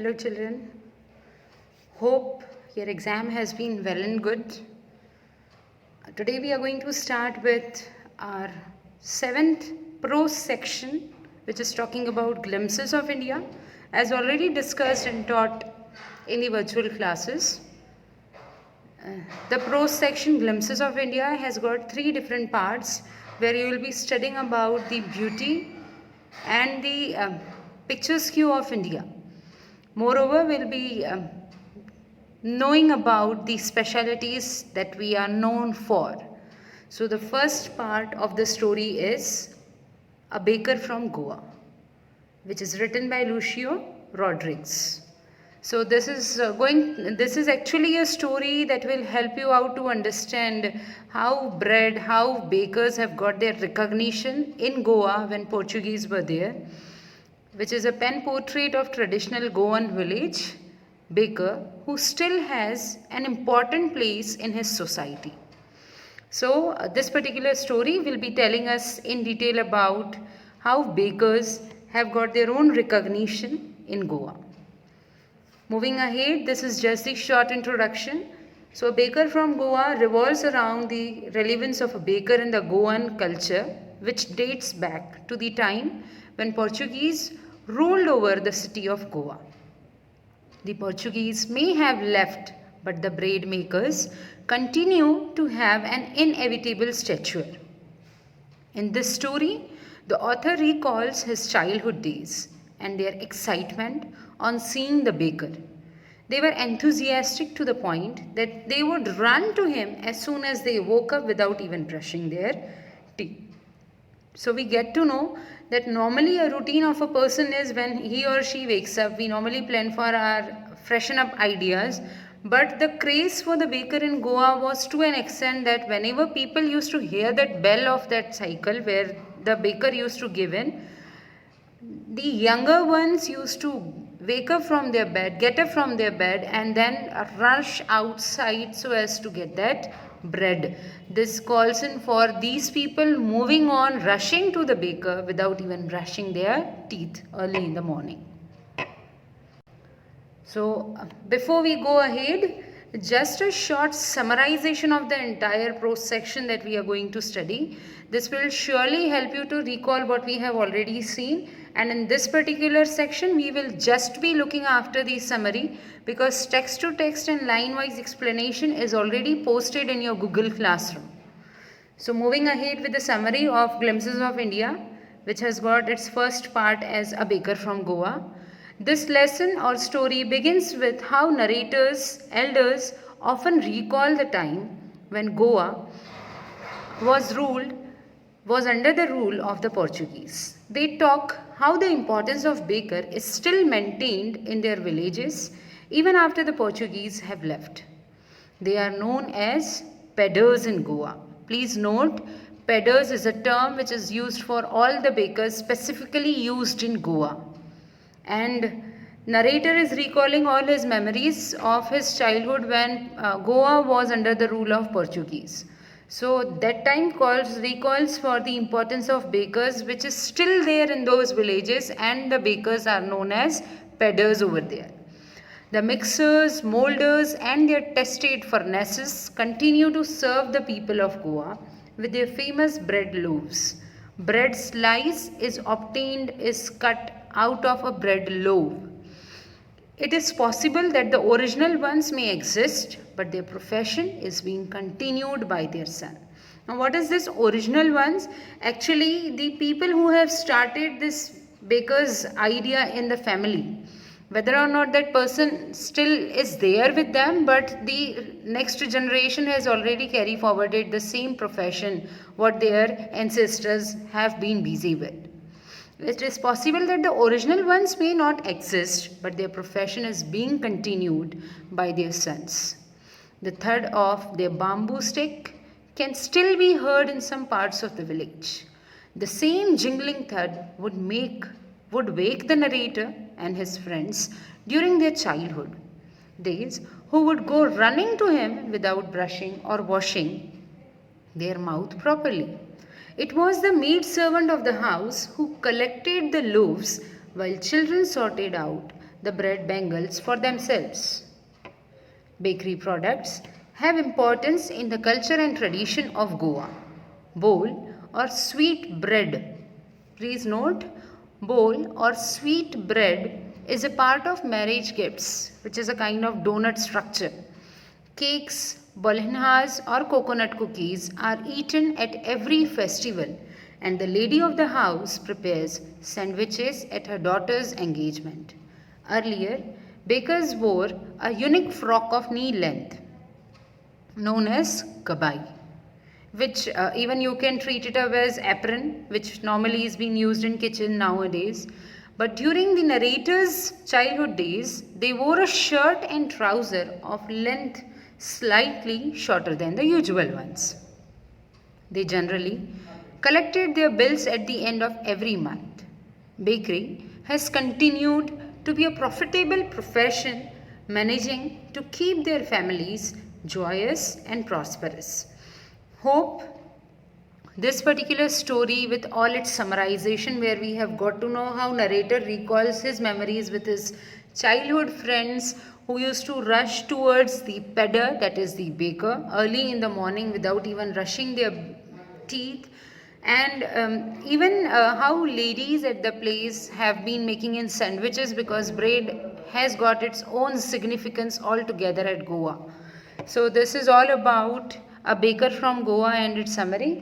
Hello children, hope your exam has been well and good. Today we are going to start with our 7th prose section, which is talking about glimpses of India, as already discussed and taught in the virtual classes. The prose section Glimpses of India has got 3 different parts where you will be studying about the beauty and the picturesque of India. Moreover, we'll be knowing about the specialities that we are known for. So the first part of the story is A Baker from Goa, which is written by Lucio Rodriguez. So this is actually a story that will help you out to understand how bakers have got their recognition in Goa when Portuguese were there, which is a pen portrait of traditional Goan village baker who still has an important place in his society. So this particular story will be telling us in detail about how bakers have got their own recognition in Goa. Moving ahead, this is just the short introduction. So a baker from Goa revolves around the relevance of a baker in the Goan culture, which dates back to the time when Portuguese ruled over the city of Goa. The Portuguese may have left, but the braid makers continue to have an inevitable stature. In this story, the author recalls his childhood days and their excitement on seeing the baker. They were enthusiastic to the point that they would run to him as soon as they woke up without even brushing their teeth. So we get to know that normally a routine of a person is when he or she wakes up, we normally plan for our freshen up ideas. But the craze for the baker in Goa was to an extent that whenever people used to hear that bell of that cycle where the baker used to give in, the younger ones used to wake up from their bed, get up from their bed and then rush outside so as to get that bread. This calls in for these people moving on, rushing to the baker without even brushing their teeth early in the morning. So before we go ahead, just a short summarization of the entire prose section that we are going to study. This will surely help you to recall what we have already seen, and in this particular section we will just be looking after the summary because text to text and line wise explanation is already posted in your Google Classroom. So moving ahead with the summary of Glimpses of India, which has got its first part as A Baker from Goa. This lesson or story begins with how narrators, elders often recall the time when Goa was under the rule of the Portuguese. They talk how the importance of baker is still maintained in their villages even after the Portuguese have left. They are known as peddars in Goa. Please note, peddars is a term which is used for all the bakers specifically used in Goa. And narrator is recalling all his memories of his childhood when Goa was under the rule of Portuguese. So that time recalls for the importance of bakers which is still there in those villages, and the bakers are known as peddars over there. The mixers, molders and their tested furnaces continue to serve the people of Goa with their famous bread loaves. Bread slice is cut out of a bread loaf. It is possible that the original ones may exist, but their profession is being continued by their son. Now what is this original ones? Actually, the people who have started this baker's idea in the family, whether or not that person still is there with them, but the next generation has already carried forwarded the same profession what their ancestors have been busy with. It is possible that the original ones may not exist, but their profession is being continued by their sons. The thud of their bamboo stick can still be heard in some parts of the village. The same jingling thud would wake the narrator and his friends during their childhood days, who would go running to him without brushing or washing their mouth properly. It was the maid-servant of the house who collected the loaves while children sorted out the bread bangles for themselves. Bakery products have importance in the culture and tradition of Goa. Bowl or sweet bread. Please note, bowl or sweet bread is a part of marriage gifts, which is a kind of donut structure. Cakes, bolhinhas or coconut cookies are eaten at every festival, and the lady of the house prepares sandwiches at her daughter's engagement. Earlier, bakers wore a unique frock of knee length known as kabai, which even you can treat it up as apron, which normally is being used in kitchen nowadays. But during the narrator's childhood days, they wore a shirt and trouser of length slightly shorter than the usual ones. They generally collected their bills at the end of every month. Bakery has continued to be a profitable profession, managing to keep their families joyous and prosperous. Hope this particular story, with all its summarization, where we have got to know how narrator recalls his memories with his childhood friends who used to rush towards the pedder, that is the baker, early in the morning without even brushing their teeth, and even how ladies at the place have been making in sandwiches, because bread has got its own significance altogether at Goa. So this is all about a baker from Goa and its summary.